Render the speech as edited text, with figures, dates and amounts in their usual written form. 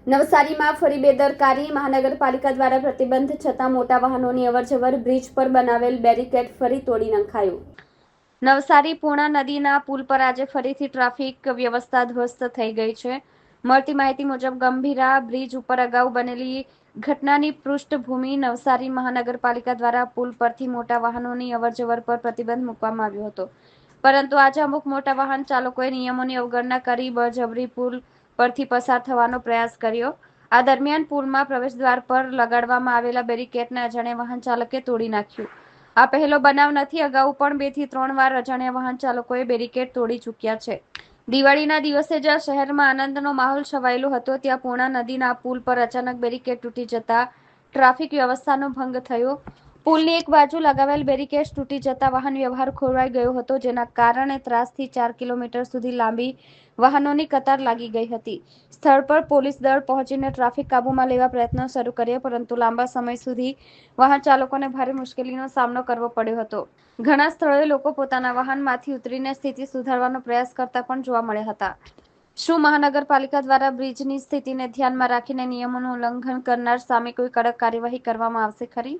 નવસારીમાં ફરી બેદરકારી. મહાનગરપાલિકા દ્વારા પ્રતિબંધ છતાં મોટા વાહનોની અવરજવર. બ્રિજ પર બનાવેલ બેરીકેડ ફરી તોડી નખાયું. નવસારી પૂર્ણા નદીના પુલ પર આજે ફરીથી ટ્રાફિક વ્યવસ્થા ધ્વસ્ત થઈ ગઈ છે. મળતી માહિતી મુજબ ગંભીરા બ્રિજ ઉપર અગાઉ બનેલી ઘટનાની પૃષ્ઠભૂમિ નવસારી મહાનગરપાલિકા દ્વારા પુલ પરથી મોટા વાહનોની અવરજવર પર પ્રતિબંધ મૂકવામાં આવ્યો હતો. પરંતુ આજે અમુક મોટા વાહન ચાલકોએ નિયમોની અવગણના કરી બળજબરી પુલ પરથી પસાર થવાનો પ્રયાસ કર્યો. આ દરમિયાન પુલમાં પ્રવેશદ્વાર પર લગાડવામાં આવેલા બેરીકેડને અજાણ્યા વાહન ચાલકે તોડી નાખ્યું. આ પહેલો બનાવ નથી. અગાઉ પણ 2 થી 3 વાર અજાણ્યા વાહન ચાલકોએ બેરીકેડ તોડી ચૂક્યા છે. દિવાળીના દિવસે જ્યાં શહેરમાં આનંદનો માહોલ છવાયેલો હતો, ત્યાં પૂર્ણા નદીના પુલ પર અચાનક બેરીકેડ તૂટી જતા ટ્રાફિક વ્યવસ્થાનો ભંગ થયો. પુલની એક બાજુ લગાવેલ બેરીકેડ્સ તૂટી જતા વાહન વ્યવહાર ખોરવાઈ ગયો હતો, જેના કારણે 3 થી 4 કિલોમીટર સુધી લાંબી વાહનોની કતાર લાગી ગઈ હતી. સ્થળ પર પોલીસ દળ પહોંચીને ટ્રાફિક કાબૂમાં લેવા પ્રયત્નો શરૂ કર્યા, પરંતુ લાંબા સમય સુધી વાહન ચાલકોને ભારે મુશ્કેલીનો સામનો કરવો પડ્યો હતો. ઘણા સ્થળોએ લોકો પોતાના વાહનમાંથી ઉતરીને સ્થિતિ સુધારવાનો પ્રયાસ કરતા પણ જોવા મળ્યા હતા. શું મહાનગરપાલિકા દ્વારા બ્રિજની સ્થિતિને ધ્યાનમાં રાખીને નિયમોનું ઉલ્લંઘન કરનાર સામે કોઈ કડક કાર્યવાહી કરવામાં આવશે ખરી?